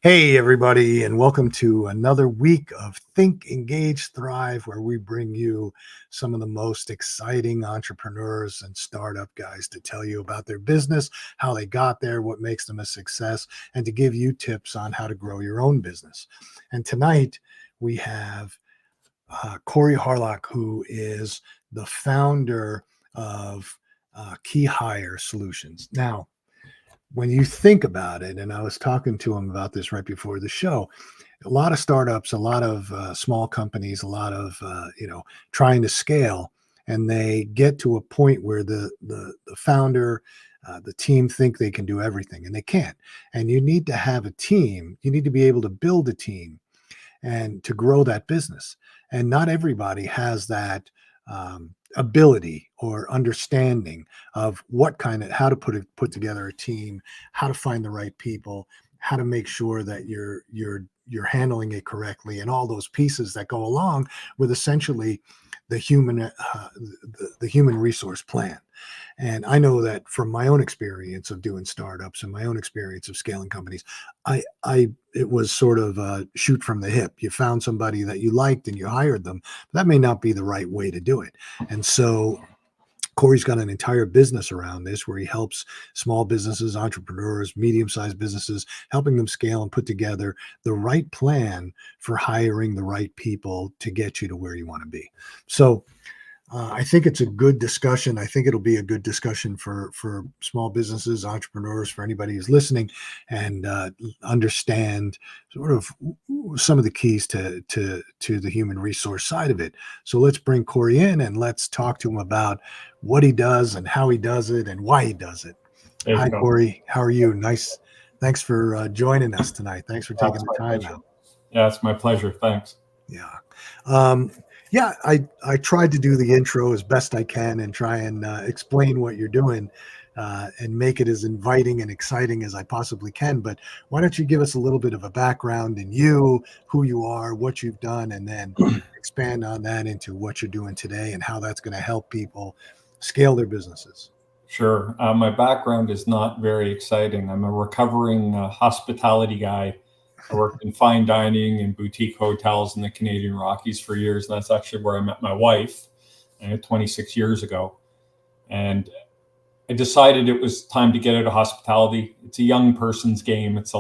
Hey, everybody, and welcome to another week of Think, Engage, Thrive, where we bring you some of the most exciting entrepreneurs and startup guys to tell you about their business, how they got there, what makes them a success, and to give you tips on how to grow your own business. And tonight we have Corey Harlock, who is the founder of KeyHire Solutions. Now, when you think about it, and I was talking to him about this right before the show, a lot of startups, a lot of small companies, a lot of trying to scale, and they get to a point where the founder, the team think they can do everything, and they can't. And you need to have a team. You need to be able to build a team and to grow that business. And not everybody has that ability or understanding of how to put together a team, how to find the right people, how to make sure that you're handling it correctly, and all those pieces that go along with essentially the human resource plan. And I know that from my own experience of doing startups and my own experience of scaling companies, it was sort of a shoot from the hip. You found somebody that you liked and you hired them. But that may not be the right way to do it. And so Corey's got an entire business around this where he helps small businesses, entrepreneurs, medium-sized businesses, helping them scale and put together the right plan for hiring the right people to get you to where you want to be. So I think it's a good discussion. I think it'll be a good discussion for small businesses, entrepreneurs, for anybody who's listening, and understand sort of some of the keys to the human resource side of it. So let's bring Corey in and let's talk to him about what he does and how he does it and why he does it. Hi, Corey. How are you? Nice. Thanks for joining us tonight. Thanks for taking the time out. Yeah, it's my pleasure. Thanks. Yeah. I tried to do the intro as best I can and try and explain what you're doing and make it as inviting and exciting as I possibly can. But why don't you give us a little bit of a background in you, who you are, what you've done, and then expand on that into what you're doing today and how that's going to help people scale their businesses. Sure. My background is not very exciting. I'm a recovering hospitality guy. I worked in fine dining and boutique hotels in the Canadian Rockies for years. And that's actually where I met my wife 26 years ago. And I decided it was time to get out of hospitality. It's a young person's game. It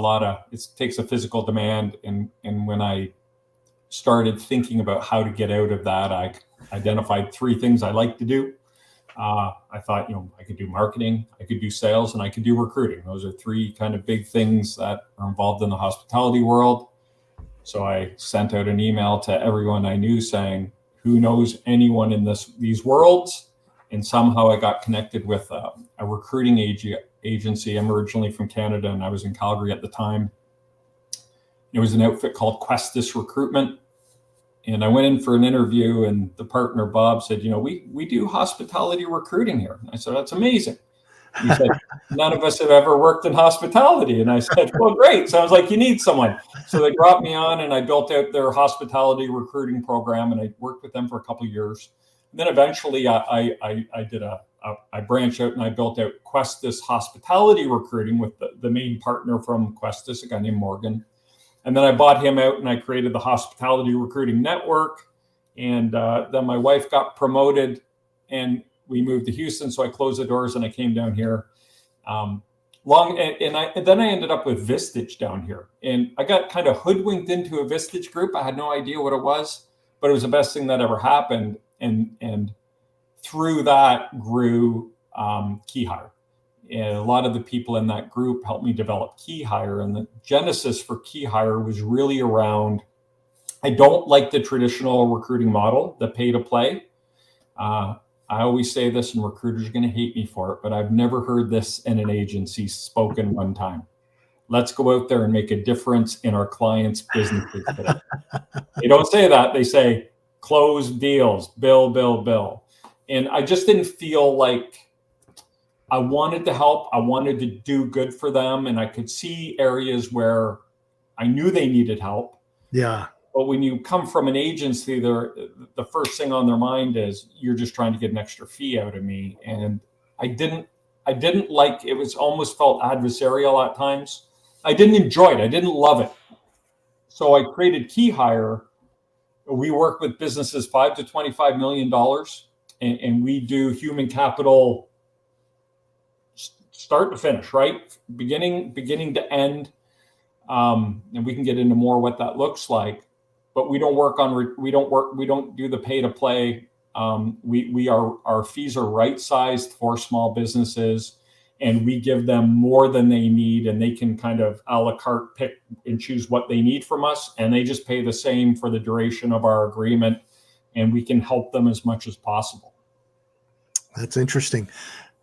takes a physical demand. And when I started thinking about how to get out of that, I identified three things I like to do. I thought, I could do marketing, I could do sales, and I could do recruiting. Those are three kind of big things that are involved in the hospitality world. So I sent out an email to everyone I knew saying, who knows anyone in these worlds? And somehow I got connected with a recruiting agency. I'm originally from Canada and I was in Calgary at the time. It was an outfit called Questus Recruitment. And I went in for an interview and the partner, Bob, said, we do hospitality recruiting here. I said, that's amazing. He said, none of us have ever worked in hospitality. And I said, well, great. Sounds like you need someone. So they brought me on and I built out their hospitality recruiting program and I worked with them for a couple of years. And then eventually I branched out and I built out Questus Hospitality Recruiting with the main partner from Questus, a guy named Morgan. And then I bought him out and I created the Hospitality Recruiting Network. And then my wife got promoted and we moved to Houston. So I closed the doors and I came down here. Then I ended up with Vistage down here. And I got kind of hoodwinked into a Vistage group. I had no idea what it was, but it was the best thing that ever happened. And through that grew KeyHire. And a lot of the people in that group helped me develop KeyHire. And the genesis for KeyHire was really around, I don't like the traditional recruiting model, the pay to play. I always say this and recruiters are going to hate me for it, but I've never heard this in an agency spoken one time. Let's go out there and make a difference in our clients' businesses today. They don't say that. They say close deals, bill. And I just didn't feel like I wanted to help. I wanted to do good for them. And I could see areas where I knew they needed help. Yeah. But when you come from an agency, the first thing on their mind is you're just trying to get an extra fee out of me. And I didn't like, it was almost felt adversarial at times. I didn't enjoy it. I didn't love it. So I created KeyHire. We work with businesses $5 to $25 million, and we do human capital start to finish, right? Beginning to end. And we can get into more what that looks like, but we don't do the pay to play. Our fees are right sized for small businesses, and we give them more than they need, and they can kind of a la carte pick and choose what they need from us, and they just pay the same for the duration of our agreement, and we can help them as much as possible. That's interesting.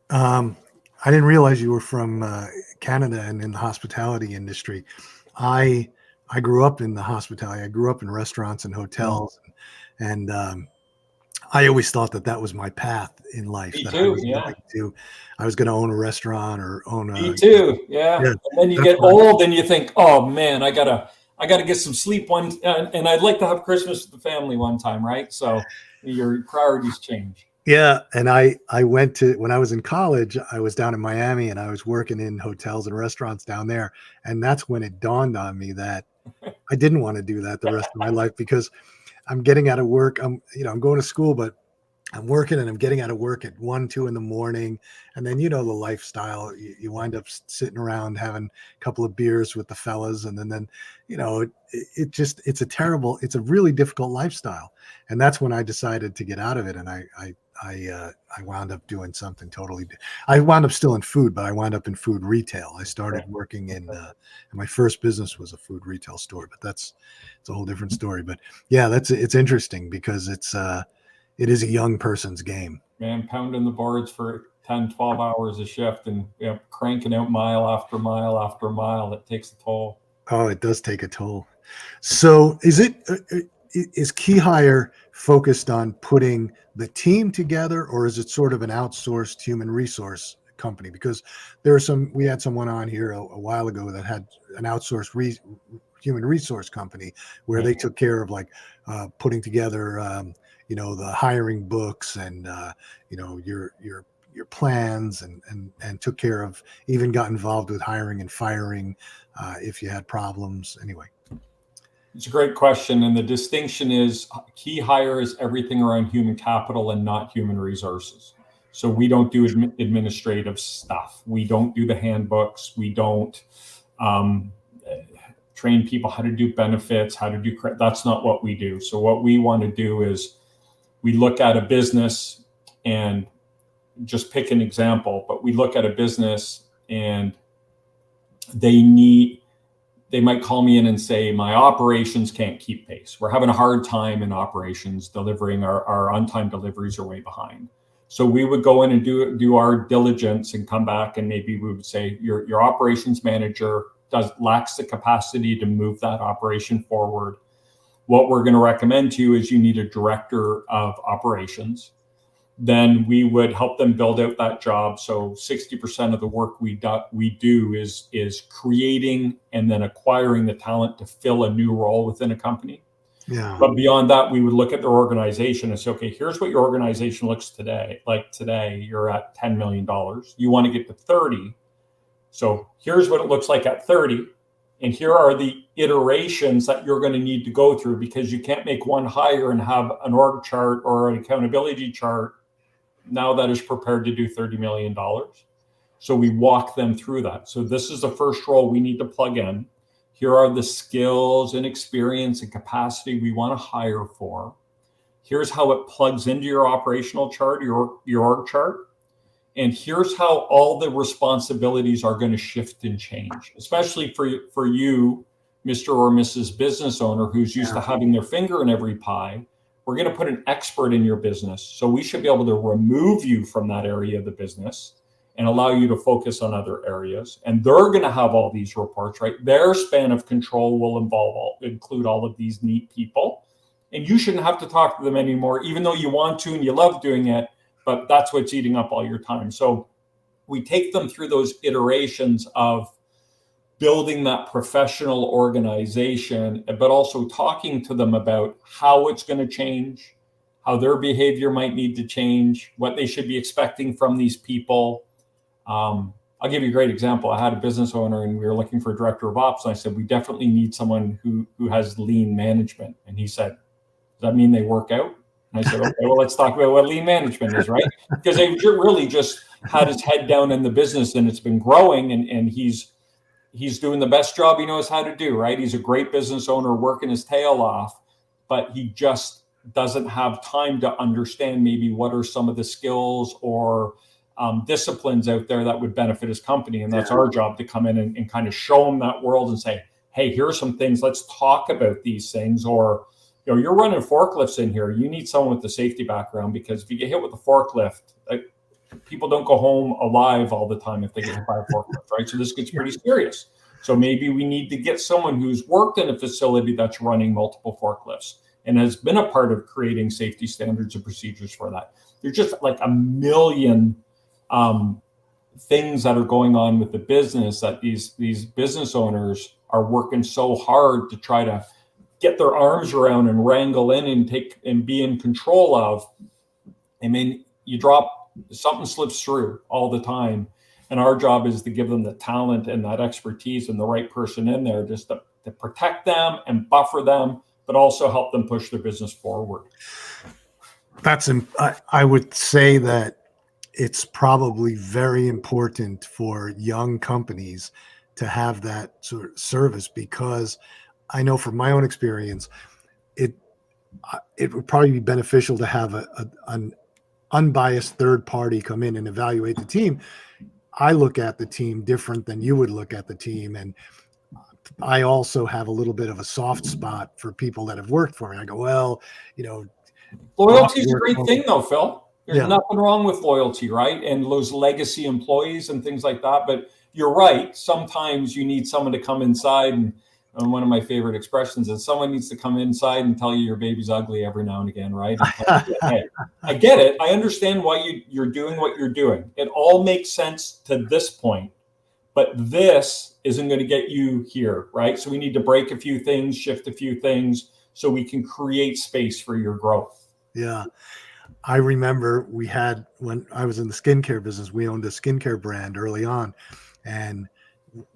I didn't realize you were from Canada and in the hospitality industry. I grew up in the hospitality. I grew up in restaurants and hotels, and I always thought that was my path in life. Me that too. I was going to own a restaurant or own a. Me too. Yeah. And then you get old and you think, oh man, I gotta get some sleep and I'd like to have Christmas with the family one time, right? So your priorities change. Yeah. And I went to, when I was in college, I was down in Miami and I was working in hotels and restaurants down there. And that's when it dawned on me that I didn't want to do that the rest of my life, because I'm getting out of work. I'm going to school, but I'm working and I'm getting out of work at 1, 2 in the morning. And then, the lifestyle, you wind up sitting around having a couple of beers with the fellas. And then it's a really difficult lifestyle. And that's when I decided to get out of it. And I wound up doing something totally. I wound up still in food, but I wound up in food retail. I started working in my first business was a food retail store, but it's a whole different story. But yeah, it's interesting because it is a young person's game. Man, pounding the boards for 10, 12 hours a shift and cranking out mile after mile after mile, it takes a toll. Oh, it does take a toll. So is KeyHire focused on putting the team together, or is it sort of an outsourced human resource company? Because we had someone on here a while ago that had an outsourced human resource company where they took care of putting together, the hiring books and, your plans and took care of, even got involved with hiring and firing if you had problems. Anyway. It's a great question. And the distinction is KeyHire is everything around human capital and not human resources. So we don't do administrative stuff. We don't do the handbooks. We don't train people how to do benefits, that's not what we do. So what we want to do is we look at a business and just pick an example, but we look at a business and they might call me in and say, my operations can't keep pace. We're having a hard time in operations delivering. Our on-time deliveries are way behind. So we would go in and do our diligence and come back, and maybe we would say, your operations manager lacks the capacity to move that operation forward. What we're going to recommend to you is you need a director of operations. Then we would help them build out that job. So 60% of the work we do is creating and then acquiring the talent to fill a new role within a company. Yeah. But beyond that, we would look at their organization and say, okay, here's what your organization looks today. Like today, you're at $10 million. You want to get to 30. So here's what it looks like at 30. And here are the iterations that you're going to need to go through, because you can't make one hire and have an org chart or an accountability chart now that is prepared to do $30 million. So we walk them through that. So this is the first role we need to plug in. Here are the skills and experience and capacity we want to hire for. Here's how it plugs into your operational chart, your org chart. And here's how all the responsibilities are going to shift and change, especially for you, Mr. or Mrs. Business Owner, who's used to having their finger in every pie. We're going to put an expert in your business. So we should be able to remove you from that area of the business and allow you to focus on other areas. And they're going to have all these reports, right? Their span of control will include all of these neat people. And you shouldn't have to talk to them anymore, even though you want to and you love doing it, but that's what's eating up all your time. So we take them through those iterations of building that professional organization, but also talking to them about how it's going to change, how their behavior might need to change, what they should be expecting from these people. I'll give you a great example. I had a business owner and we were looking for a director of ops. And I said, we definitely need someone who has lean management. And he said, does that mean they work out? And I said, okay, well, let's talk about what lean management is, right? Because they really just had his head down in the business and it's been growing, and he's doing the best job he knows how to do, right? He's a great business owner working his tail off, but he just doesn't have time to understand maybe what are some of the skills or disciplines out there that would benefit his company. And that's our job, to come in and kind of show him that world and say, hey, here are some things, let's talk about these things. Or, you're running forklifts in here. You need someone with the safety background, because if you get hit with a forklift, people don't go home alive all the time if they get hit by a forklift, right? So this gets pretty serious. So maybe we need to get someone who's worked in a facility that's running multiple forklifts and has been a part of creating safety standards and procedures for that. There's just like a million things that are going on with the business that these business owners are working so hard to try to get their arms around and wrangle in and take and be in control of. I mean, something slips through all the time. And our job is to give them the talent and that expertise and the right person in there just to protect them and buffer them, but also help them push their business forward. I would say that it's probably very important for young companies to have that sort of service, because I know from my own experience, it would probably be beneficial to have an unbiased third party come in and evaluate the team. I look at the team different than you would look at the team. And I also have a little bit of a soft spot for people that have worked for me. I go, well, loyalty is a great thing though, Phil. There's Yeah. nothing wrong with loyalty, right? And those legacy employees and things like that. But you're right. Sometimes you need someone to come inside, and one of my favorite expressions is someone needs to come inside and tell you your baby's ugly every now and again, right? And hey, I get it. I understand why you're doing what you're doing. It all makes sense to this point, but this isn't going to get you here, right? So we need to break a few things, shift a few things, so we can create space for your growth. Yeah. I remember when I was in the skincare business, we owned a skincare brand early on, and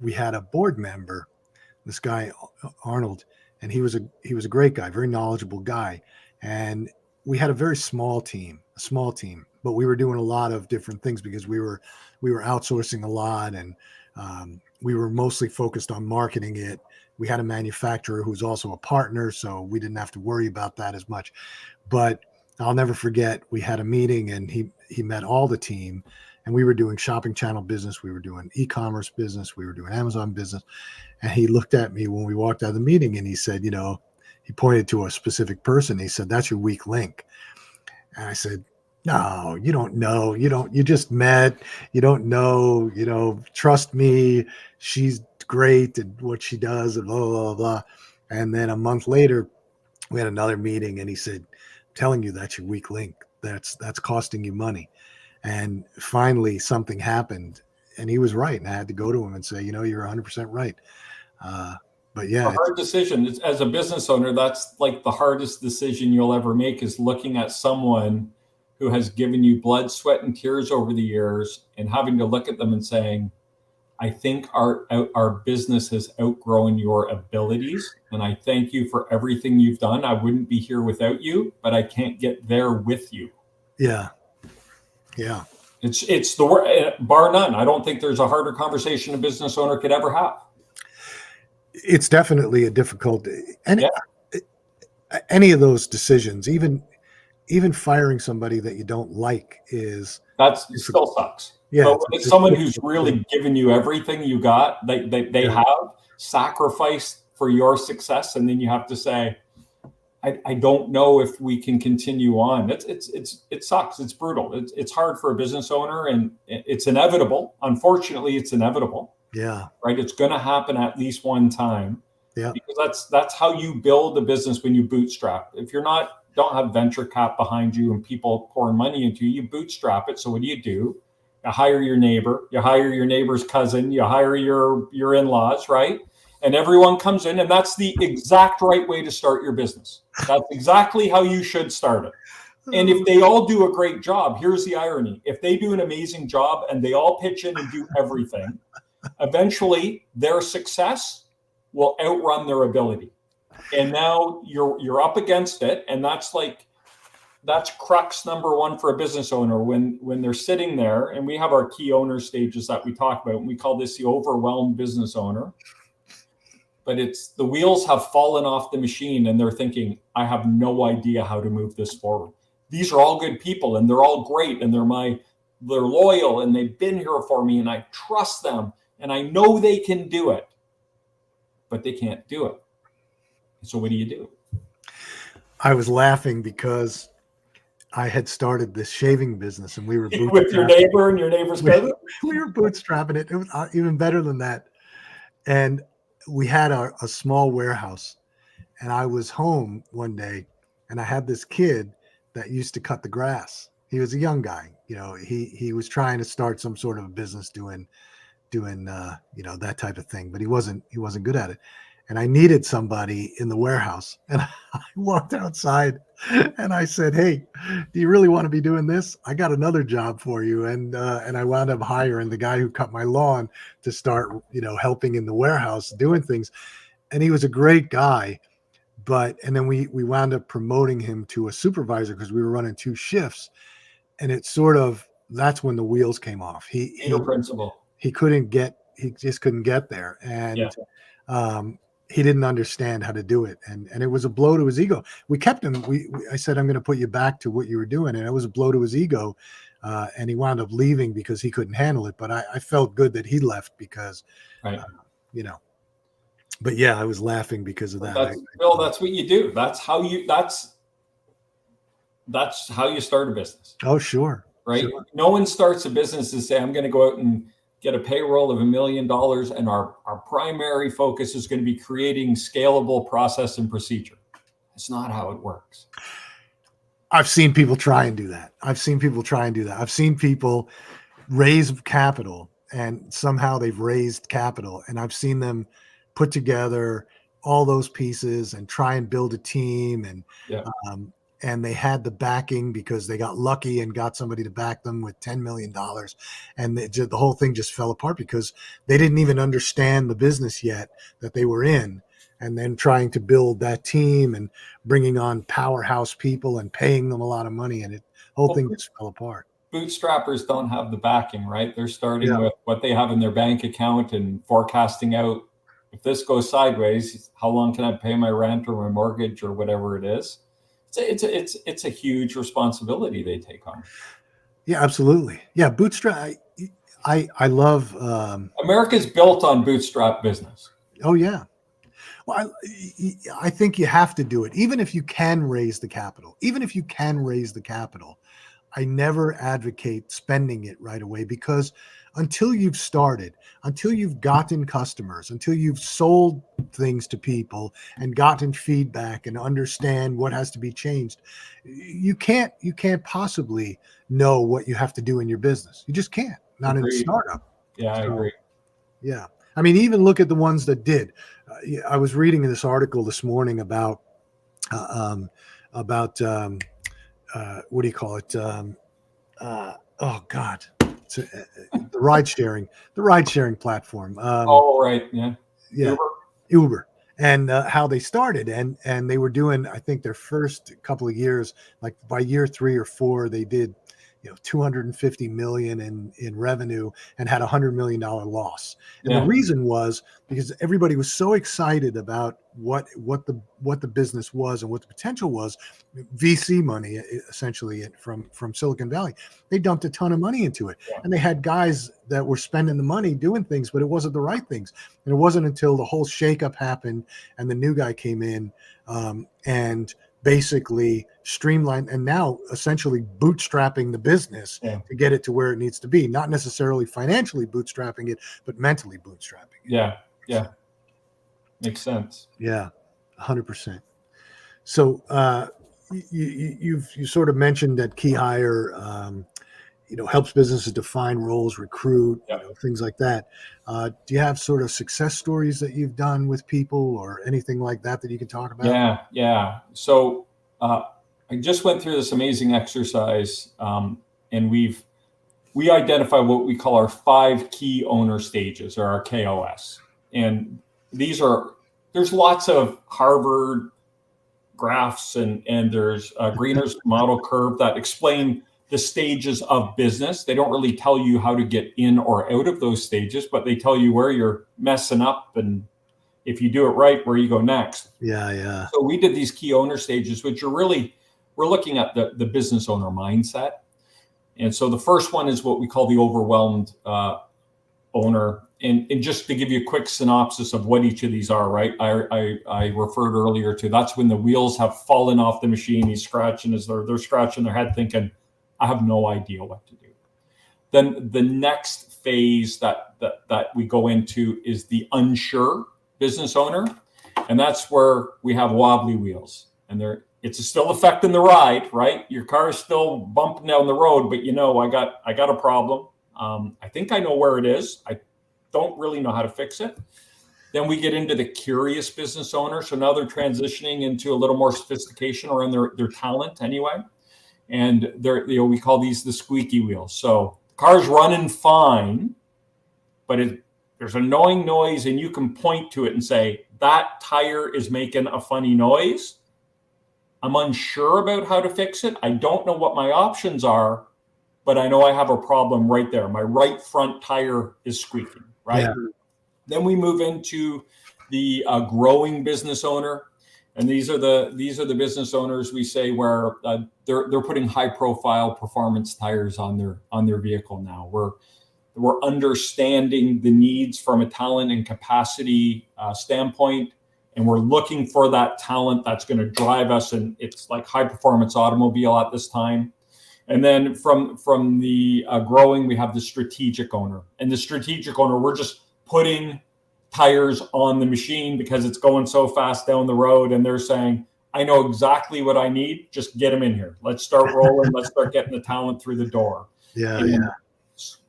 we had a board member, this guy, Arnold, and he was a great guy, very knowledgeable guy. And we had a very small team, but we were doing a lot of different things because we were outsourcing a lot, and we were mostly focused on marketing it. We had a manufacturer who's also a partner, so we didn't have to worry about that as much. But I'll never forget, we had a meeting and he met all the team, and we were doing shopping channel business. We were doing e-commerce business. We were doing Amazon business. And he looked at me when we walked out of the meeting and he said, he pointed to a specific person. He said, that's your weak link. And I said, no, you don't know. You just met. You don't know, trust me. She's great at what she does and blah, blah, blah, blah. And then a month later, we had another meeting and he said, I'm telling you, that's your weak link. That's costing you money. And finally something happened and he was right. And I had to go to him and say, you're 100% right. But yeah, a hard decision. As a business owner, that's like the hardest decision you'll ever make, is looking at someone who has given you blood, sweat, and tears over the years and having to look at them and saying, I think our business has outgrown your abilities, and I thank you for everything you've done. I wouldn't be here without you, but I can't get there with you. Yeah. It's the word, bar none. I don't think there's a harder conversation a business owner could ever have. It's definitely a difficult, any of those decisions, even firing somebody that you don't like it still sucks. Yeah, but when it's someone who's really given you everything you got, they have sacrificed for your success, and then you have to say, I don't know if we can continue on. It sucks. It's brutal. It's hard for a business owner, and it's inevitable. Unfortunately, it's inevitable. Yeah. Right. It's going to happen at least one time. Yeah. Because that's how you build a business when you bootstrap. If don't have venture cap behind you and people pouring money into you, you bootstrap it. So what do? You hire your neighbor, you hire your neighbor's cousin, you hire your in-laws, right? And everyone comes in, and that's the exact right way to start your business. That's exactly how you should start it. And if they all do a great job, here's the irony. If they do an amazing job and they all pitch in and do everything, eventually their success will outrun their ability. And now you're up against it. And that's crux number one for a business owner when they're sitting there. And we have our key owner stages that we talk about, and we call this the overwhelmed business owner. But it's the wheels have fallen off the machine and they're thinking, I have no idea how to move this forward. These are all good people and they're all great and they're loyal and they've been here for me and I trust them and I know they can do it, but they can't do it. So what do you do? I was laughing because I had started this shaving business and we were with your neighbor and your neighbor's cousin. We were bootstrapping it. It was even better than that. And we had a small warehouse and I was home one day and I had this kid that used to cut the grass. He was a young guy, he was trying to start some sort of a business doing that type of thing, but he wasn't good at it. And I needed somebody in the warehouse. And I walked outside and I said, hey, do you really want to be doing this? I got another job for you. And I wound up hiring the guy who cut my lawn to start, helping in the warehouse, doing things. And he was a great guy. And then we wound up promoting him to a supervisor because we were running 2 shifts. And that's when the wheels came off. He principle. He just couldn't get there. And he didn't understand how to do it. And it was a blow to his ego. We kept him. I said, I'm going to put you back to what you were doing. And it was a blow to his ego. And he wound up leaving because he couldn't handle it. But I felt good that he left because, but yeah, I was laughing because of that. Bill, that's what you do. That's how you start a business. Oh, sure. Right. Sure. No one starts a business and say, I'm going to go out and get a payroll of $1 million. And our primary focus is going to be creating scalable process and procedure. It's not how it works. I've seen people try and do that. I've seen people raise capital and somehow they've raised capital. And I've seen them put together all those pieces and try and build a team. And they had the backing because they got lucky and got somebody to back them with $10 million. And the whole thing just fell apart because they didn't even understand the business yet that they were in. And then trying to build that team and bringing on powerhouse people and paying them a lot of money. And the whole thing just fell apart. Bootstrappers don't have the backing, right? They're starting with what they have in their bank account and forecasting out, if this goes sideways, how long can I pay my rent or my mortgage or whatever it is? It's a huge responsibility they take on. Yeah, absolutely. Yeah, bootstrap. I love. America's built on bootstrap business. Oh yeah. Well, I think you have to do it, even if you can raise the capital. I never advocate spending it right away because until you've started, until you've gotten customers, until you've sold things to people and gotten feedback and understand what has to be changed, you can't possibly know what you have to do in your business. You just can't. Not in a startup. Yeah, I agree. Yeah. I mean, even look at the ones that did. I was reading this article this morning about what do you call it? Oh God. The ride sharing platform. Right. Yeah. Uber. And how they started and they were doing, I think their first couple of years, like by year 3 or 4, they did, $250 million in revenue and had $100 million loss. And the reason was because everybody was so excited about what the business was and what the potential was. VC money, essentially from Silicon Valley, they dumped a ton of money into it, and they had guys that were spending the money doing things, but it wasn't the right things. And it wasn't until the whole shakeup happened and the new guy came in and basically streamlined and now essentially bootstrapping the business to get it to where it needs to be. Not necessarily financially bootstrapping it, but mentally bootstrapping it. Yeah. Makes sense. Yeah, 100%. So you sort of mentioned that KeyHire, helps businesses define roles, recruit, things like that. Do you have sort of success stories that you've done with people or anything like that you can talk about? Yeah. So I just went through this amazing exercise, and we identify what we call our 5 key owner stages, or our KOS. And there's lots of Harvard graphs and there's a Greener's model curve that explain the stages of business. They don't really tell you how to get in or out of those stages, but they tell you where you're messing up, and if you do it right, where you go next. Yeah. So we did these key owner stages, which are really, we're looking at the business owner mindset. And so the first one is what we call the overwhelmed owner. And just to give you a quick synopsis of what each of these are, right? I referred earlier to, that's when the wheels have fallen off the machine. He's scratching they're scratching their head thinking, I have no idea what to do. Then the next phase that we go into is the unsure business owner. And that's where we have wobbly wheels, and it's still affecting the ride, right? Your car is still bumping down the road, but I got a problem. I think I know where it is. I don't really know how to fix it. Then we get into the curious business owner. So now they're transitioning into a little more sophistication around their talent anyway. And we call these the squeaky wheels. So the car's running fine, but there's annoying noise, and you can point to it and say, that tire is making a funny noise. I'm unsure about how to fix it. I don't know what my options are, but I know I have a problem right there. My right front tire is squeaking, right? Yeah. Then we move into the growing business owner. And these are the business owners, we say, where they're putting high profile performance tires on their vehicle now. We're understanding the needs from a talent and capacity standpoint, and we're looking for that talent that's going to drive us. And it's like high performance automobile at this time. And then from the growing, we have the strategic owner. And the strategic owner, we're just putting tires on the machine because it's going so fast down the road. And they're saying, I know exactly what I need. Just get them in here. Let's start rolling. Let's start getting the talent through the door.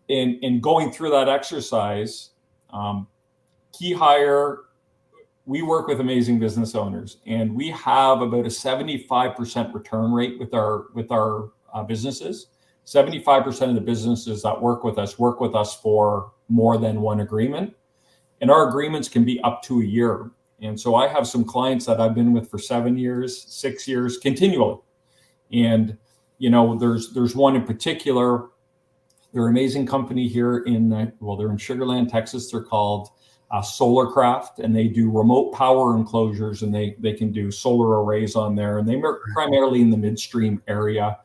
And going through that exercise, KeyHire, we work with amazing business owners, and we have about a 75% return rate with our businesses. 75% of the businesses that work with us for more than one agreement, and our agreements can be up to a year. And so I have some clients that I've been with for 7 years, 6 years, continually. And there's one in particular. They're an amazing company here they're in Sugar Land, Texas. They're called Solarcraft, and they do remote power enclosures, and they can do solar arrays on there, and they work primarily in the midstream area.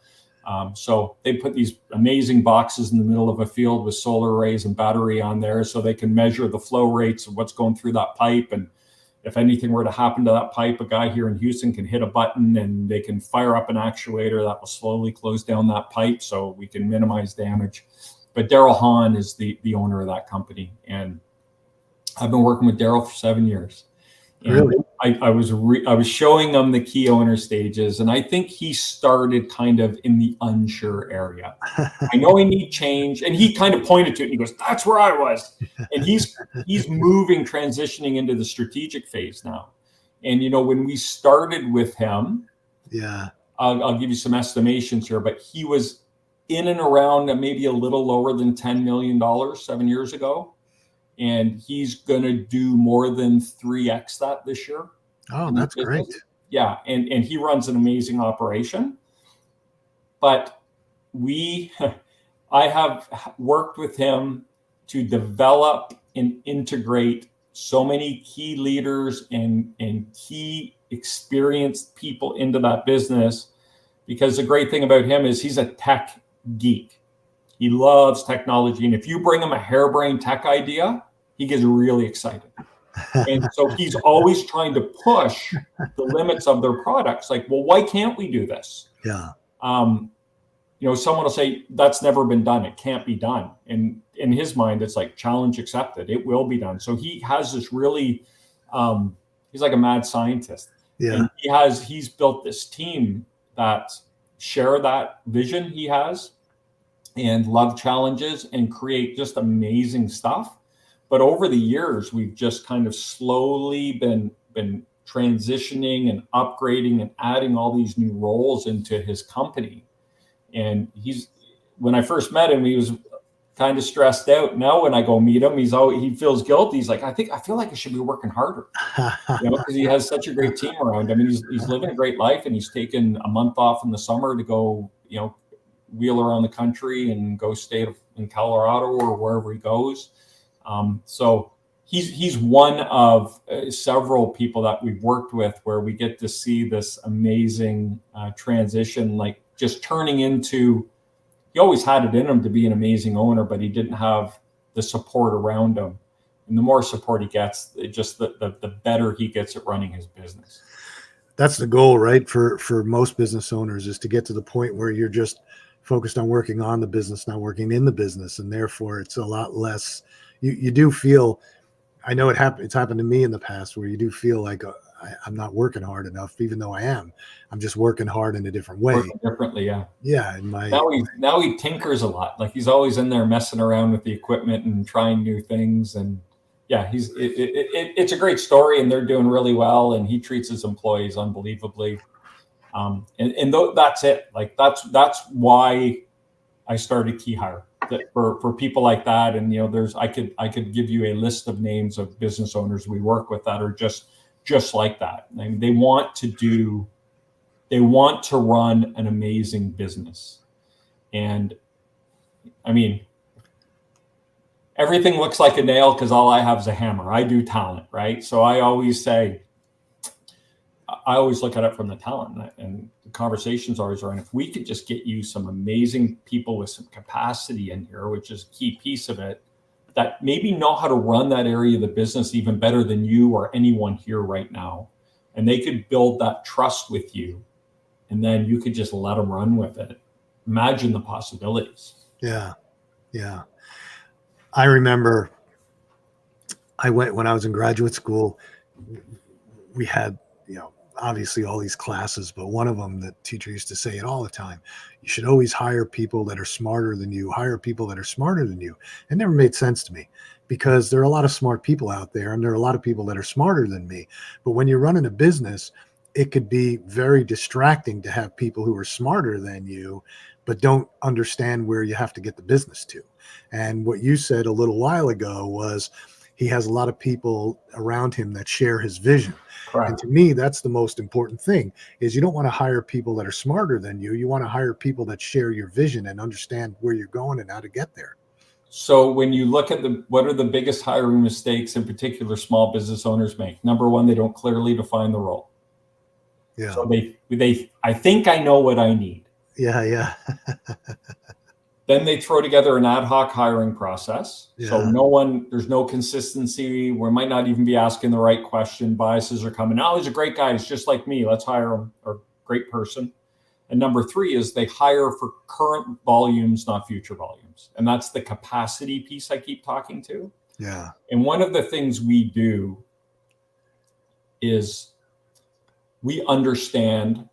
So they put these amazing boxes in the middle of a field with solar arrays and battery on there, so they can measure the flow rates of what's going through that pipe. And if anything were to happen to that pipe, a guy here in Houston can hit a button and they can fire up an actuator that will slowly close down that pipe so we can minimize damage. But Daryl Hahn is the owner of that company. And I've been working with Daryl for 7 years. And really? I was showing them the key owner stages, and I think he started kind of in the unsure area. I know I need change, and he kind of pointed to it and he goes, that's where I was. And he's transitioning into the strategic phase now. And when we started with him, I'll give you some estimations here, but he was in and around maybe a little lower than $10 million 7 years ago. And he's going to do more than 3x that this year. Oh, that's great. Yeah. And he runs an amazing operation. But I have worked with him to develop and integrate so many key leaders and key experienced people into that business, because the great thing about him is he's a tech geek. He loves technology. And if you bring him a harebrained tech idea, he gets really excited. And so he's always trying to push the limits of their products. Like, well, why can't we do this? Yeah. Someone will say, that's never been done. It can't be done. And in his mind, it's like, challenge accepted. It will be done. So he has this really, he's like a mad scientist. Yeah. And he's built this team that share that vision he has and love challenges and create just amazing stuff. But over the years, we've just kind of slowly been transitioning and upgrading and adding all these new roles into his company. And when I first met him, he was kind of stressed out. Now when I go meet him, he feels guilty. He's like, I feel like I should be working harder, because he has such a great team around him. I mean, he's living a great life, and he's taken a month off in the summer to go, wheel around the country and go stay in Colorado or wherever he goes. So he's one of several people that we've worked with where we get to see this amazing transition, like just turning into. He always had it in him to be an amazing owner, but he didn't have the support around him. And the more support he gets, the better he gets at running his business. That's the goal, right? For most business owners, is to get to the point where you're just focused on working on the business, not working in the business. And therefore it's a lot less, you do feel, I know it's happened to me in the past, where you do feel like I'm not working hard enough, even though I am. I'm just working hard in a different way. Working differently, yeah. Yeah. Now he tinkers a lot. Like he's always in there messing around with the equipment and trying new things. And yeah, it's a great story, and they're doing really well. And he treats his employees unbelievably. That's it. Like that's why I started KeyHire. For people like that. And I could give you a list of names of business owners we work with that are just like that. I mean, they want to run an amazing business. And I mean, everything looks like a nail because all I have is a hammer. I do talent, right? So I always look at it from the talent, and the conversations always are. And if we could just get you some amazing people with some capacity in here, which is a key piece of it, that maybe know how to run that area of the business even better than you or anyone here right now. And they could build that trust with you, and then you could just let them run with it. Imagine the possibilities. Yeah. Yeah. I remember when I was in graduate school, we had, obviously all these classes, but one of them, the teacher used to say it all the time: you should always hire people that are smarter than you. Hire people that are smarter than you. It never made sense to me, because there are a lot of smart people out there, and there are a lot of people that are smarter than me. But when you're running a business, it could be very distracting to have people who are smarter than you, but don't understand where you have to get the business to. And what you said a little while ago was he has a lot of people around him that share his vision. Correct. And to me, that's the most important thing, is you don't want to hire people that are smarter than you. You want to hire people that share your vision and understand where you're going and how to get there. So when you look at what are the biggest hiring mistakes in particular small business owners make? Number one, they don't clearly define the role. Yeah. So I think I know what I need. Yeah. Yeah. Then they throw together an ad hoc hiring process. Yeah. So there's no consistency. We might not even be asking the right question. Biases are coming. Oh, he's a great guy. He's just like me. Let's hire him. Or great person. And number three is they hire for current volumes, not future volumes. And that's the capacity piece I keep talking to. Yeah. And one of the things we do is we understand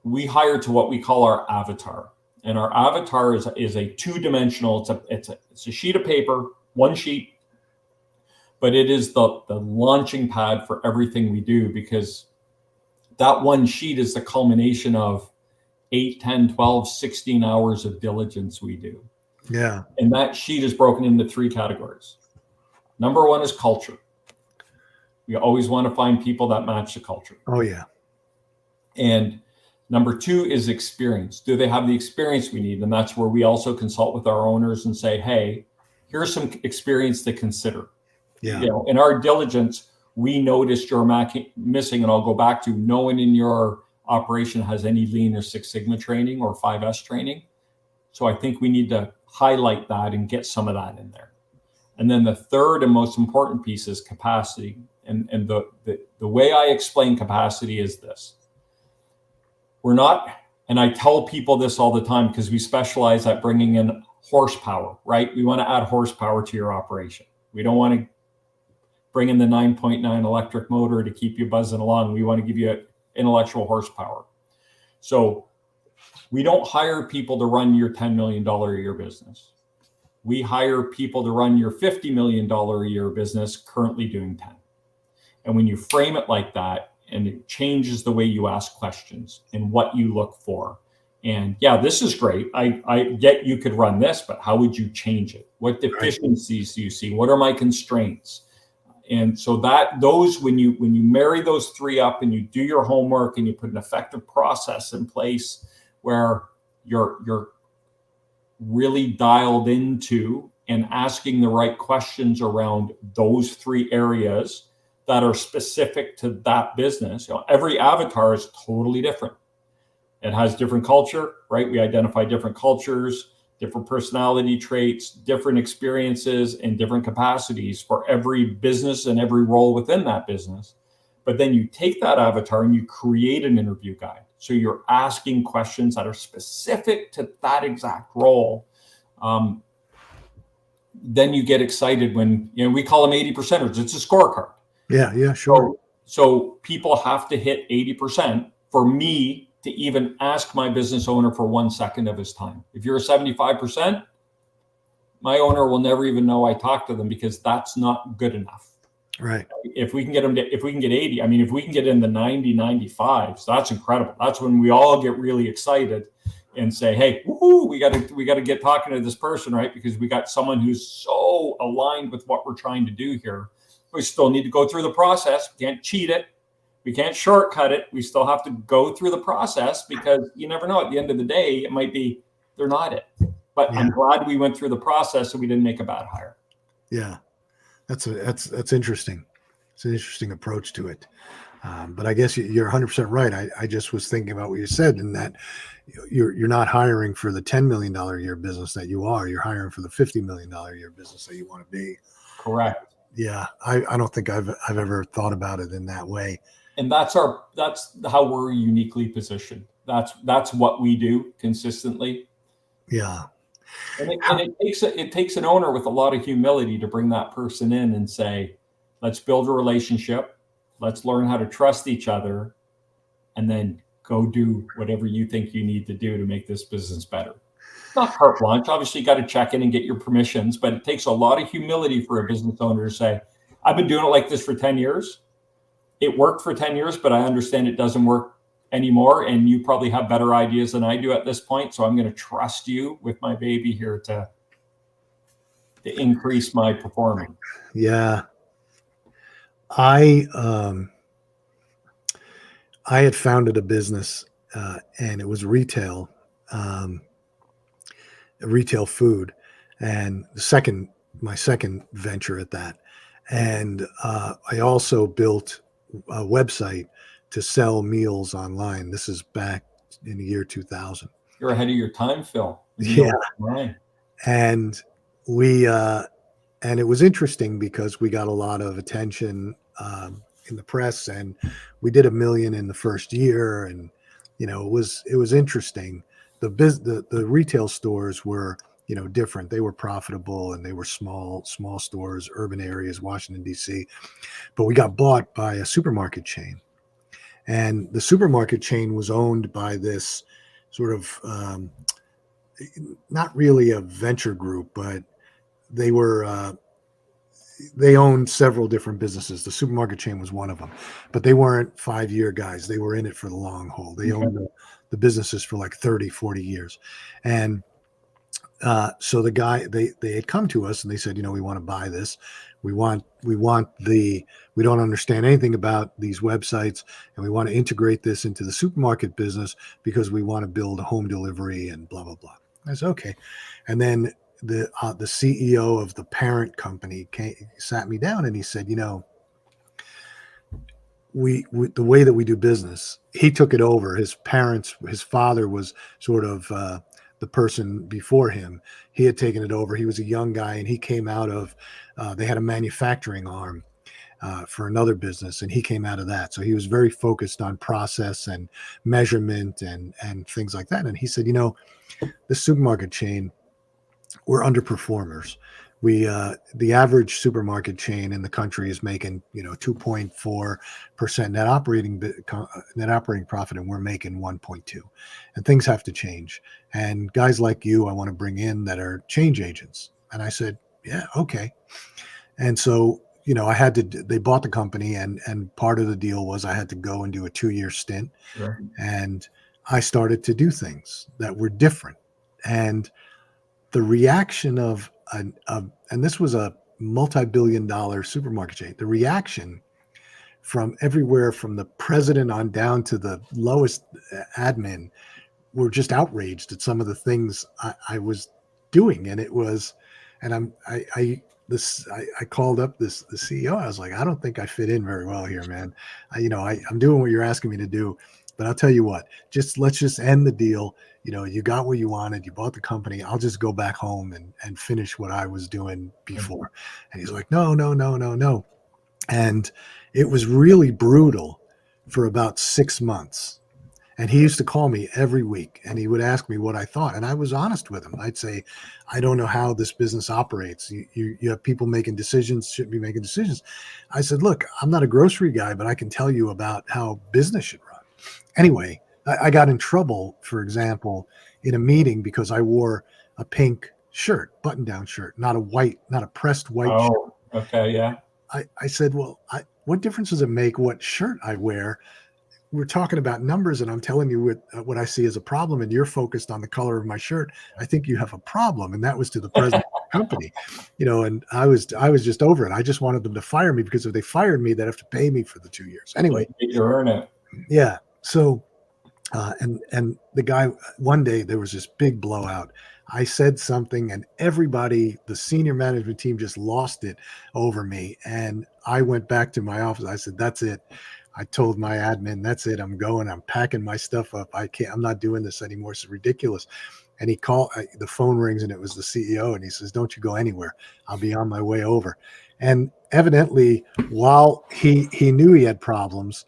we hire to what we call our avatar. And our avatar is a two-dimensional, it's a sheet of paper, one sheet, but it is the launching pad for everything we do, because that one sheet is the culmination of 8, 10, 12, 16 hours of diligence we do. Yeah. And that sheet is broken into 3 categories. Number one is culture. We always want to find people that match the culture. Oh, yeah. And number 2 is experience. Do they have the experience we need? And that's where we also consult with our owners and say, hey, here's some experience to consider. Yeah. In our diligence, we noticed you're missing, and I'll go back to no one in your operation has any Lean or Six Sigma training or 5S training. So I think we need to highlight that and get some of that in there. And then the third and most important piece is capacity. And the way I explain capacity is this. We're not, and I tell people this all the time because we specialize at bringing in horsepower, right? We want to add horsepower to your operation. We don't want to bring in the 9.9 electric motor to keep you buzzing along. We want to give you intellectual horsepower. So we don't hire people to run your $10 million a year business. We hire people to run your $50 million a year business, currently doing 10. And when you frame it like that, and it changes the way you ask questions and what you look for. And yeah, this is great. I get you could run this, but how would you change it? What deficiencies do you see? What are my constraints? And so when you marry those three up and you do your homework and you put an effective process in place where you're really dialed into and asking the right questions around those three areas that are specific to that business. Every avatar is totally different. It has different culture, right? We identify different cultures, different personality traits, different experiences, and different capacities for every business and every role within that business. But then you take that avatar and you create an interview guide. So you're asking questions that are specific to that exact role. Then you get excited when, we call them 80%ers. It's a scorecard. Yeah, sure. So people have to hit 80% for me to even ask my business owner for 1 second of his time. If you're a 75%, my owner will never even know I talked to them, because that's not good enough. Right. If we can get 80, if we can get in the 90, 95s, that's incredible. That's when we all get really excited and say, hey, woohoo, we got to get talking to this person, right? Because we got someone who's so aligned with what we're trying to do here. We still need to go through the process. We can't cheat it. We can't shortcut it. We still have to go through the process, because you never know. At the end of the day, it might be they're not it. But yeah. I'm glad we went through the process so we didn't make a bad hire. Yeah, that's interesting. It's an interesting approach to it. But I guess you're 100% right. I just was thinking about what you said, in that you're not hiring for the $10 million a year business that you are. You're hiring for the $50 million a year business that you want to be. Correct. Yeah, I don't think I've ever thought about it in that way. And that's how we're uniquely positioned. That's what we do consistently. Yeah. And it takes an owner with a lot of humility to bring that person in and say, let's build a relationship. Let's learn how to trust each other, and then go do whatever you think you need to do to make this business better. Not carte blanche. Obviously, you got to check in and get your permissions, but it takes a lot of humility for a business owner to say, I've been doing it like this for 10 years. It worked for 10 years, but I understand it doesn't work anymore. And you probably have better ideas than I do at this point. So I'm going to trust you with my baby here to increase my performance. Yeah. I had founded a business, and it was retail food, and my second venture at that. And I also built a website to sell meals online. This is back in the year 2000. You're ahead of your time, Phil. Yeah. Right. And and it was interesting because we got a lot of attention in the press, and we did $1 million in the first year. And, it was interesting. The retail stores were, different. They were profitable, and they were small stores, urban areas, Washington, D.C. But we got bought by a supermarket chain. And the supermarket chain was owned by this sort of, not really a venture group, but they owned several different businesses. The supermarket chain was one of them, but they weren't 5-year guys. They were in it for the long haul. They owned the businesses for like 30, 40 years. And so the guy, they had come to us and they said, we want to buy this. We don't understand anything about these websites, and we want to integrate this into the supermarket business because we want to build a home delivery and blah, blah, blah. I said, okay. And then the CEO of the parent company sat me down and he said, we the way that we do business, he took it over. His father was sort of the person before him. He had taken it over. He was a young guy, and he came out of, they had a manufacturing arm for another business, and he came out of that. So he was very focused on process and measurement and things like that. And he said, this supermarket chain, we're underperformers. The average supermarket chain in the country is making 2.4% net operating profit, and we're making 1.2. And things have to change. And guys like you, I want to bring in that are change agents. And I said, yeah, okay. And so I had to, they bought the company, and part of the deal was I had to go and do a 2-year stint. Sure. And I started to do things that were different. And the reaction and this was a multi-billion-dollar supermarket chain, the reaction from everywhere from the president on down to the lowest admin were just outraged at some of the things I was doing. And it was, and I called up the CEO. I was like, I don't think I fit in very well here, man. I'm doing what you're asking me to do, but I'll tell you what, let's just end the deal. You got what you wanted. You bought the company. I'll just go back home and finish what I was doing before. And he's like, no, no, no, no, no. And it was really brutal for about 6 months. And he used to call me every week, and he would ask me what I thought. And I was honest with him. I'd say, I don't know how this business operates. You have people making decisions, shouldn't be making decisions. I said, look, I'm not a grocery guy, but I can tell you about how business should run. Anyway, I got in trouble, for example, in a meeting because I wore a pink shirt, button-down shirt, not a pressed white shirt. Oh, okay, yeah. I said, well, what difference does it make what shirt I wear? We're talking about numbers, and I'm telling you what I see as a problem, and you're focused on the color of my shirt. I think you have a problem. And that was to the president of the company, and I was just over it. I just wanted them to fire me, because if they fired me, they'd have to pay me for the 2 years. Anyway, you earn it. Yeah. So, and the guy, one day there was this big blowout. I said something, and everybody, the senior management team, just lost it over me. And I went back to my office. I said, that's it. I told my admin, that's it. I'm going. I'm packing my stuff up. I'm not doing this anymore. It's ridiculous. And he called, the phone rings, and it was the CEO. And he says, don't you go anywhere. I'll be on my way over. And evidently, while he knew he had problems,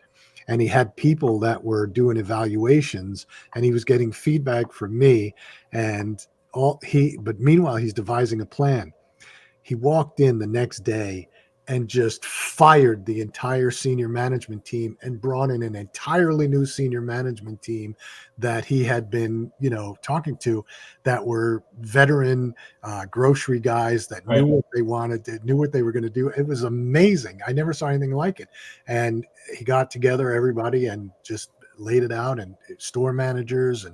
and he had people that were doing evaluations, and he was getting feedback from me, but meanwhile, he's devising a plan. He walked in the next day and just fired the entire senior management team and brought in an entirely new senior management team that he had been, talking to, that were veteran grocery guys that knew what they wanted, knew what they were going to do. It was amazing. I never saw anything like it. And he got together everybody and just laid it out, and store managers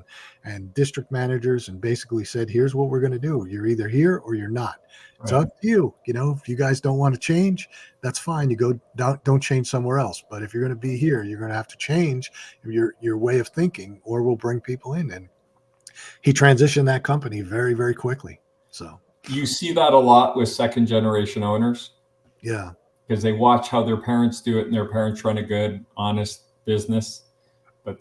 and district managers, and basically said, here's what we're going to do. You're either here or you're not. It's up to you. If you guys don't want to change, that's fine. You go, don't change somewhere else. But if you're going to be here, you're going to have to change your way of thinking, or we'll bring people in. And he transitioned that company very, very quickly. So you see that a lot with second generation owners. Yeah. Because they watch how their parents do it, and their parents run a good, honest business, but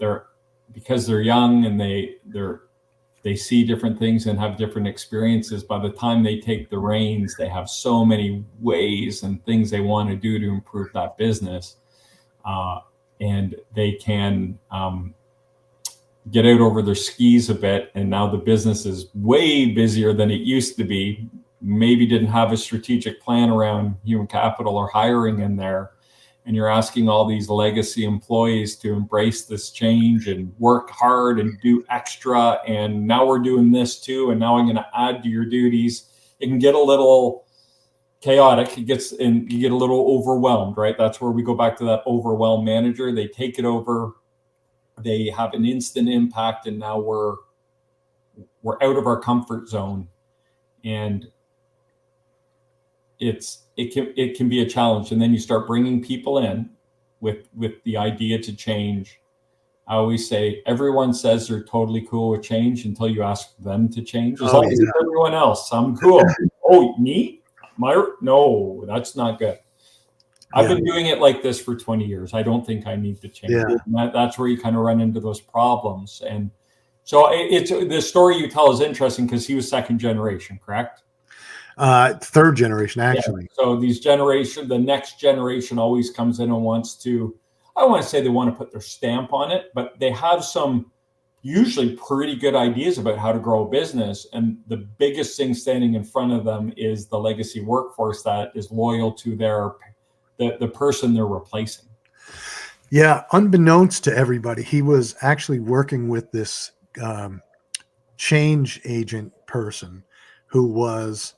because they're young and they see different things and have different experiences. By the time they take the reins, they have so many ways and things they want to do to improve that business. And they can get out over their skis a bit. And now the business is way busier than it used to be. Maybe didn't have a strategic plan around human capital or hiring in there. And you're asking all these legacy employees to embrace this change and work hard and do extra. And now we're doing this too. And now I'm going to add to your duties. It can get a little chaotic. You get a little overwhelmed, right? That's where we go back to that overwhelmed manager. They take it over. They have an instant impact. And now we're out of our comfort zone. And it can be a challenge. And then you start bringing people in with the idea to change. I always say, everyone says they're totally cool with change until you ask them to change. As long as it's everyone else, I'm cool. Oh, me? No, that's not good. I've been doing it like this for 20 years. I don't think I need to change. Yeah. That's where you kind of run into those problems. And so it's the story you tell is interesting, because he was second generation, correct? Third generation, actually. Yeah. So the next generation always comes in and wants to, I don't want to say they want to put their stamp on it, but they have some usually pretty good ideas about how to grow a business. And the biggest thing standing in front of them is the legacy workforce that is loyal to the person they're replacing. Yeah. Unbeknownst to everybody, he was actually working with this change agent person who was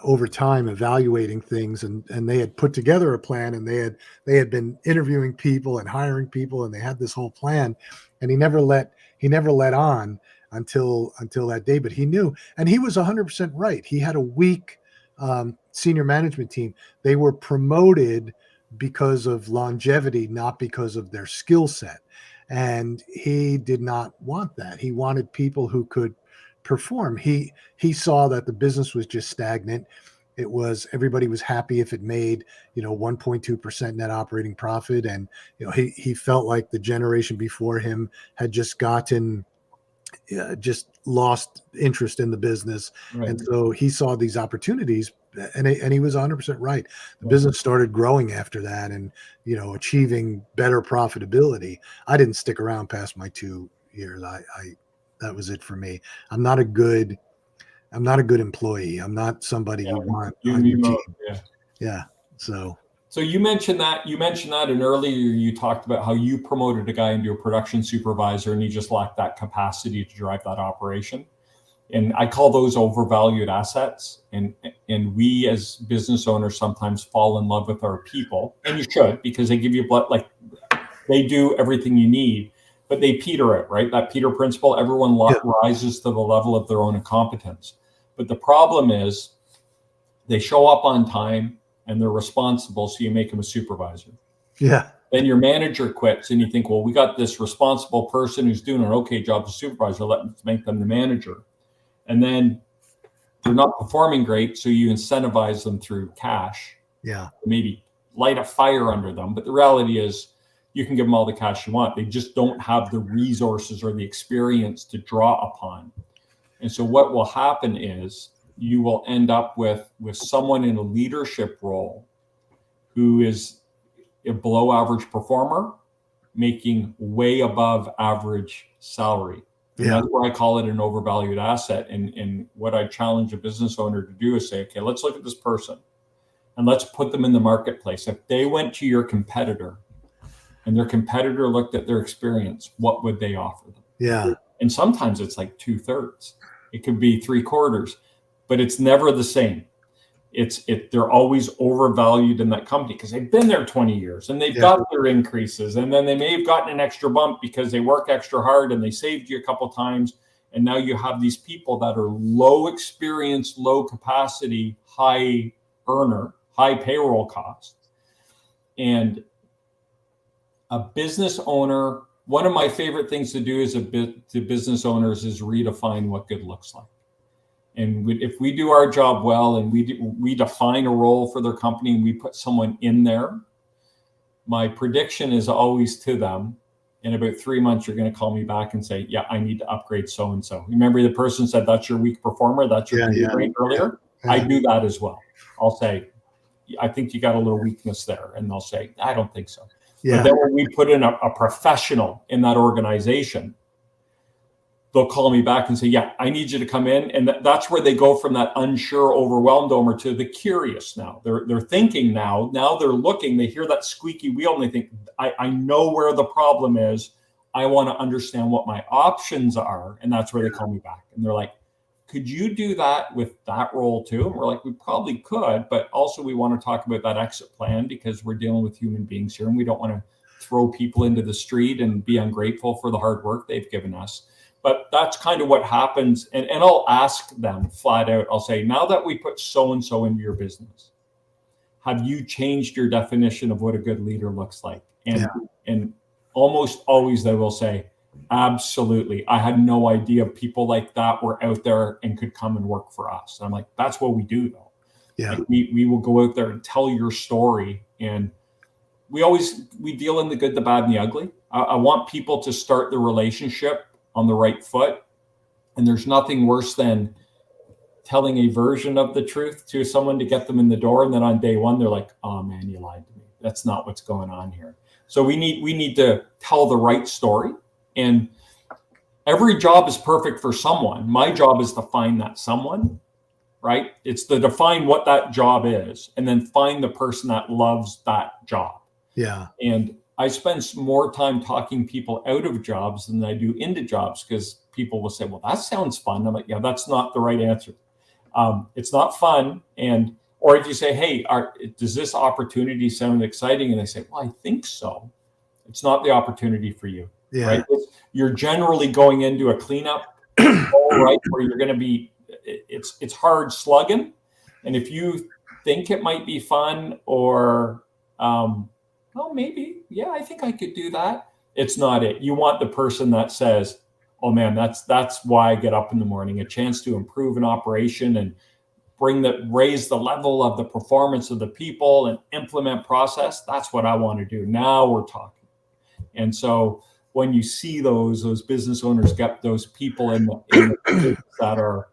over time evaluating things, and they had put together a plan, and they had been interviewing people and hiring people, and they had this whole plan, and he never let on until that day. But he knew, and he was 100% right. He had a weak senior management team. They were promoted because of longevity, not because of their skill set. And he did not want that. He wanted people who could perform. He saw that the business was just stagnant. It was, everybody was happy if it made, 1.2% net operating profit. And, he felt like the generation before him had just just lost interest in the business. Right. And so he saw these opportunities, and he was 100% right. The business started growing after that, and, achieving better profitability. I didn't stick around past my 2 years. That was it for me. I'm not a good employee. I'm not somebody you want on your team. Yeah. So you mentioned that, and earlier you talked about how you promoted a guy into a production supervisor and he just lacked that capacity to drive that operation. And I call those overvalued assets. And we as business owners sometimes fall in love with our people, and you should, because they give you like they do everything you need, but they peter out, right? That Peter principle, everyone rises to the level of their own incompetence. But the problem is they show up on time and they're responsible, so you make them a supervisor. Yeah. Then your manager quits and you think, well, we got this responsible person who's doing an okay job as supervisor, let's make them the manager. And then they're not performing great, so you incentivize them through cash. Yeah. Maybe light a fire under them. But the reality is you can give them all the cash you want. They just don't have the resources or the experience to draw upon. And so what will happen is you will end up with someone in a leadership role who is a below average performer, making way above average salary. And that's where I call it an overvalued asset. And what I challenge a business owner to do is say, okay, let's look at this person and let's put them in the marketplace. If they went to your competitor and their competitor looked at their experience, what would they offer them? Yeah. And sometimes it's like 2/3. It could be 3/4, but it's never the same. They're always overvalued in that company because they've been there 20 years and they've got their increases, and then they may have gotten an extra bump because they work extra hard and they saved you a couple of times. And now you have these people that are low experience, low capacity, high earner, high payroll cost. And a business owner, one of my favorite things to do to business owners is redefine what good looks like. And if we do our job well and we define a role for their company and we put someone in there, my prediction is always to them, in about 3 months, you're going to call me back and say, yeah, I need to upgrade so-and-so. Remember the person said, that's your weak performer, that's your rate earlier? Yeah. I do that as well. I'll say, I think you got a little weakness there. And they'll say, I don't think so. Yeah. But then when we put in a professional in that organization, they'll call me back and say, yeah, I need you to come in. And that's where they go from that unsure, overwhelmed owner to the curious now. They're thinking now they're looking, they hear that squeaky wheel and they think, I know where the problem is. I want to understand what my options are. And that's where they call me back. And they're like, could you do that with that role too? And we're like, we probably could, but also we want to talk about that exit plan because we're dealing with human beings here and we don't want to throw people into the street and be ungrateful for the hard work they've given us. But that's kind of what happens. And I'll ask them flat out, I'll say, now that we put so-and-so into your business, have you changed your definition of what a good leader looks like? And almost always they will say, absolutely. I had no idea people like that were out there and could come and work for us. And I'm like, that's what we do though. Yeah. Like we will go out there and tell your story. And we deal in the good, the bad, and the ugly. I want people to start the relationship on the right foot. And there's nothing worse than telling a version of the truth to someone to get them in the door. And then on day one, they're like, oh man, you lied to me. That's not what's going on here. So we need to tell the right story. And every job is perfect for someone. My job is to find that someone, right? It's to define what that job is and then find the person that loves that job. Yeah. And I spend more time talking people out of jobs than I do into jobs because people will say, well, that sounds fun. I'm like, yeah, that's not the right answer. It's not fun. Or if you say, hey, does this opportunity sound exciting? And they say, well, I think so. It's not the opportunity for you, right? You're generally going into a cleanup, right, where you're going to be, it's hard slugging. And if you think it might be fun or, well, maybe, yeah, I think I could do that. It's not it. You want the person that says, oh man, that's why I get up in the morning, a chance to improve an operation and raise the level of the performance of the people and implement process. That's what I want to do. Now we're talking. And so when you see those business owners get those people in the that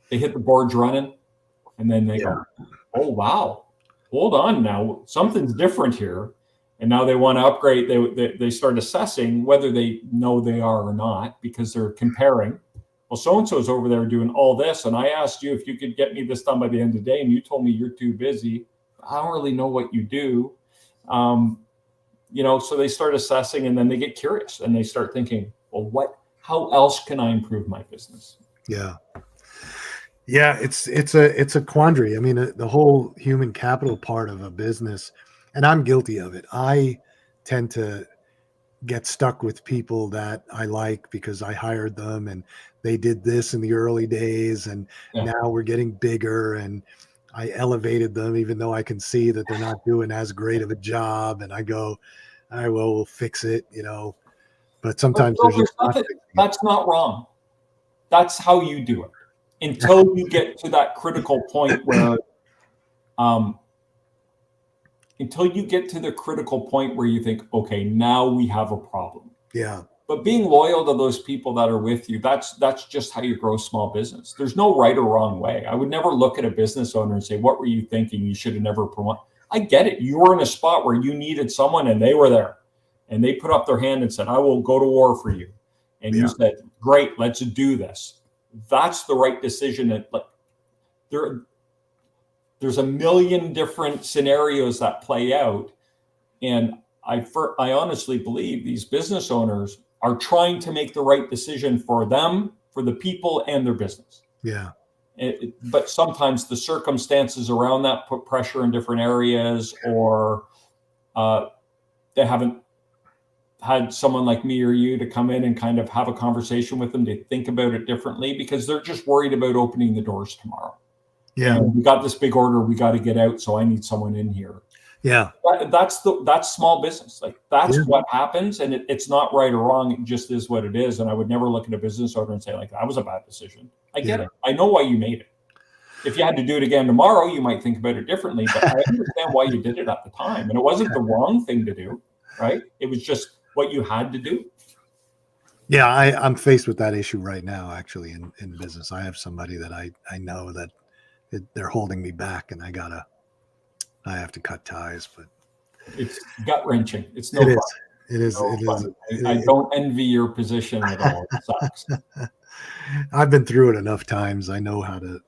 they hit the boards running, and then they go, oh wow, hold on now, something's different here. And now they want to upgrade. They start assessing whether they know they are or not, because they're comparing. Well, so-and-so's over there doing all this, and I asked you if you could get me this done by the end of the day, and you told me you're too busy. I don't really know what you do. So they start assessing, and then they get curious, and they start thinking, well, how else can I improve my business? Yeah. It's a quandary. I mean, the whole human capital part of a business, and I'm guilty of it. I tend to get stuck with people that I like because I hired them and they did this in the early days, and now we're getting bigger and I elevated them, even though I can see that they're not doing as great of a job. And I go, all right, well, we'll fix it, but sometimes that's not wrong. That's how you do it until you get to that critical point where, you think, okay, now we have a problem. Yeah. But being loyal to those people that are with you, that's just how you grow small business. There's no right or wrong way. I would never look at a business owner and say, what were you thinking? You should have never promoted. I get it. You were in a spot where you needed someone and they were there and they put up their hand and said, I will go to war for you. And you said, great, let's do this. That's the right decision. And there's a million different scenarios that play out. And I honestly believe these business owners are trying to make the right decision for them, for the people, and their business. Yeah. But sometimes the circumstances around that put pressure in different areas, or they haven't had someone like me or you to come in and kind of have a conversation with them to think about it differently, because they're just worried about opening the doors tomorrow. Yeah. We got this big order, we got to get out, so I need someone in here. Yeah. That's small business. Like that's what happens, and it's not right or wrong. It just is what it is. And I would never look at a business owner and say, like, that was a bad decision. I get it. I know why you made it. If you had to do it again tomorrow, you might think about it differently, but I understand why you did it at the time. And it wasn't the wrong thing to do, right? It was just what you had to do. Yeah, I'm faced with that issue right now, actually, in business. I have somebody that I know that they're holding me back, and I have to cut ties. But it's gut wrenching. It's no fun. It is. I don't envy your position at all. It sucks. I've been through it enough times. I know how to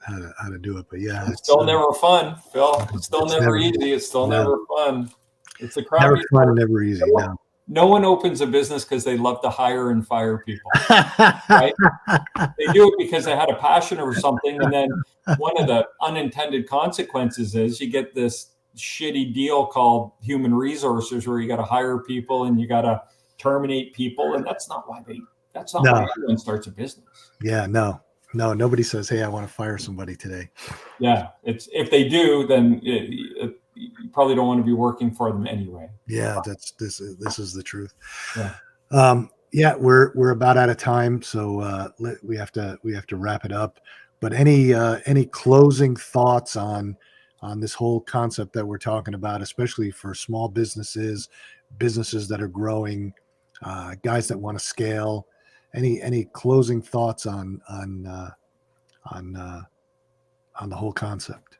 do it. But yeah, it's still never fun, Phil. It's still never easy. It's still never fun. It's a crappy. Never fun, never easy. No one opens a business because they love to hire and fire people, right? They do it because they had a passion or something. And then one of the unintended consequences is you get this shitty deal called human resources, where you got to hire people and you got to terminate people. And that's not why everyone starts a business. Yeah, no, nobody says, hey, I want to fire somebody today. Yeah. If they do, then you probably don't want to be working for them anyway. Yeah, this is the truth. Yeah. We're about out of time, so we have to wrap it up. But any closing thoughts on this whole concept that we're talking about, especially for small businesses that are growing, guys that want to scale? Any closing thoughts on the whole concept?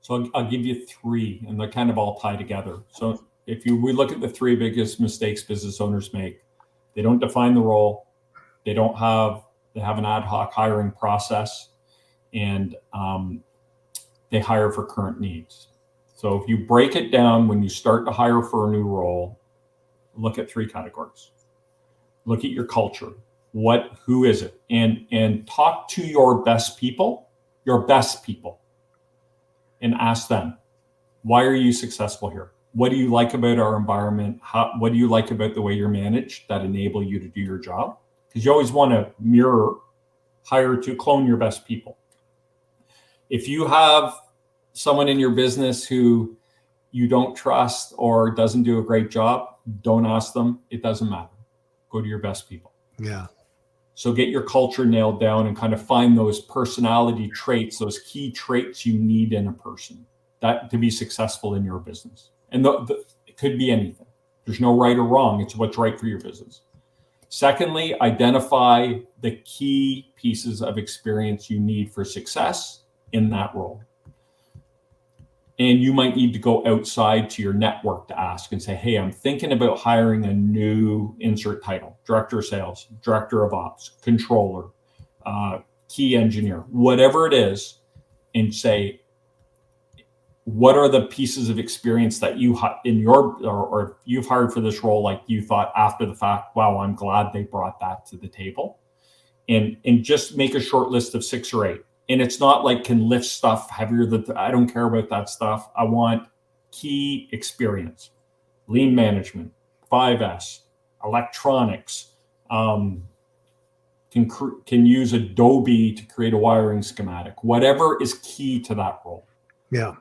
So I'll give you three, and they're kind of all tied together. So we look at the three biggest mistakes business owners make: they don't define the role, they have an ad hoc hiring process, and they hire for current needs. So if you break it down, when you start to hire for a new role, look at three categories. Look at your culture. Who is it? And talk to your best people, your best people and ask them, why are you successful here? What do you like about our environment? What do you like about the way you're managed that enable you to do your job? Because you always want to hire to clone your best people. If you have someone in your business who you don't trust or doesn't do a great job, don't ask them. It doesn't matter. Go to your best people. Yeah. So get your culture nailed down and kind of find those personality traits, those key traits you need in a person that to be successful in your business. And it could be anything. There's no right or wrong. It's what's right for your business. Secondly, identify the key pieces of experience you need for success in that role. And you might need to go outside to your network to ask and say, hey, I'm thinking about hiring a new insert title, director of sales, director of ops, controller, key engineer, whatever it is, and say, what are the pieces of experience that you or you've hired for this role, like you thought after the fact, wow, I'm glad they brought that to the table. And just make a short list of 6 or 8. And it's not like can lift stuff heavier than I don't care about that stuff. I want key experience, lean management, 5S, electronics, can use Adobe to create a wiring schematic, whatever is key to that role. Yeah.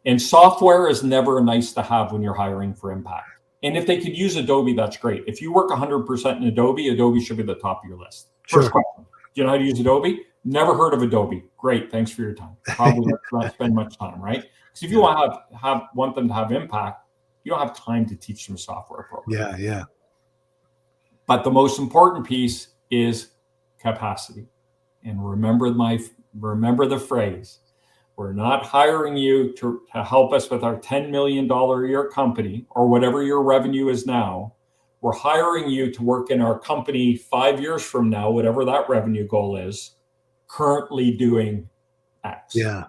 And software is never a nice to have when you're hiring for impact. And if they could use Adobe, that's great. If you work 100% in Adobe should be the top of your list. First question, do you know how to use Adobe? Never heard of Adobe. Great, thanks for your time. Probably not spend much time, right? Because if you want them to have impact, you don't have time to teach them software program. Yeah. But the most important piece is capacity. And remember the phrase, we're not hiring you to help us with our $10 million a year company or whatever your revenue is now. We're hiring you to work in our company 5 years from now, whatever that revenue goal is, currently doing X. Yeah.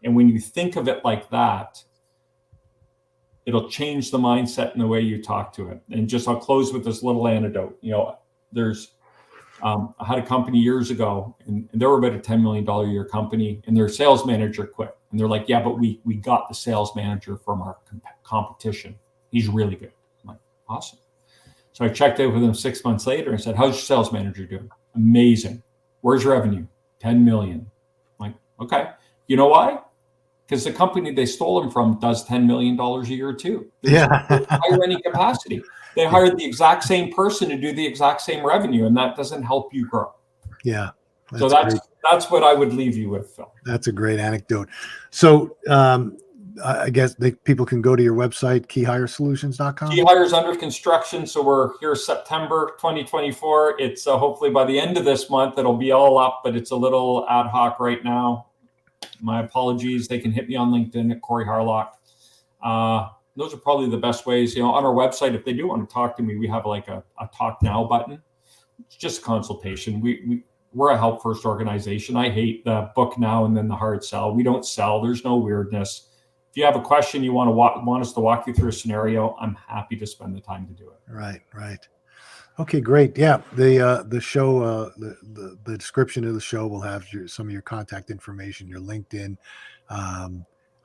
And when you think of it like that, it'll change the mindset and the way you talk to it. And I'll close with this little anecdote. I had a company years ago, and they were about a $10 million a year company, and their sales manager quit. And they're like, yeah, but we got the sales manager from our competition. He's really good. I'm like, awesome. So I checked out with him 6 months later and said, how's your sales manager doing? Amazing. Where's your revenue? 10 million. I'm like, okay. You know why? Because the company they stole him from does $10 million a year too. They don't hire any capacity. They hired the exact same person to do the exact same revenue, and that doesn't help you grow. Yeah. That's what I would leave you with, Phil. That's a great anecdote. So I guess people can go to your website, KeyHireSolutions.com. KeyHire is under construction, so we're here September 2024. It's hopefully by the end of this month, it'll be all up, but it's a little ad hoc right now. My apologies. They can hit me on LinkedIn at Corey Harlock. Those are probably the best ways. On our website, if they do want to talk to me, we have like a talk now button. It's just a consultation. We're a help first organization. I hate the book now and then the hard sell. We don't sell. There's no weirdness. If you have a question, you want us to walk you through a scenario, I'm happy to spend the time to do it. Right. Okay, great. Yeah, the show, the description of the show will have some of your contact information, your LinkedIn,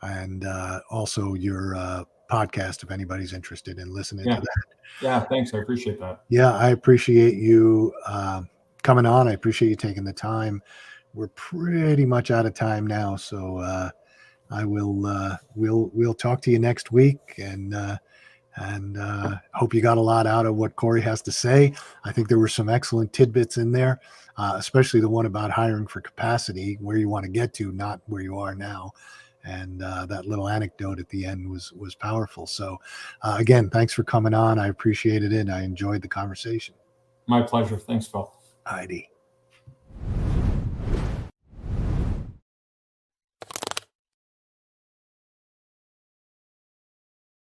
and also your podcast if anybody's interested in listening to that. Yeah, thanks. I appreciate that. Yeah, I appreciate you coming on. I appreciate you taking the time. We're pretty much out of time now, so I will we'll talk to you next week, and hope you got a lot out of what Corey has to say. I think there were some excellent tidbits in there, especially the one about hiring for capacity, where you want to get to, not where you are now. And that little anecdote at the end was powerful. So again, thanks for coming on. I appreciated it. I enjoyed the conversation. My pleasure. Thanks, Phil. Heidi.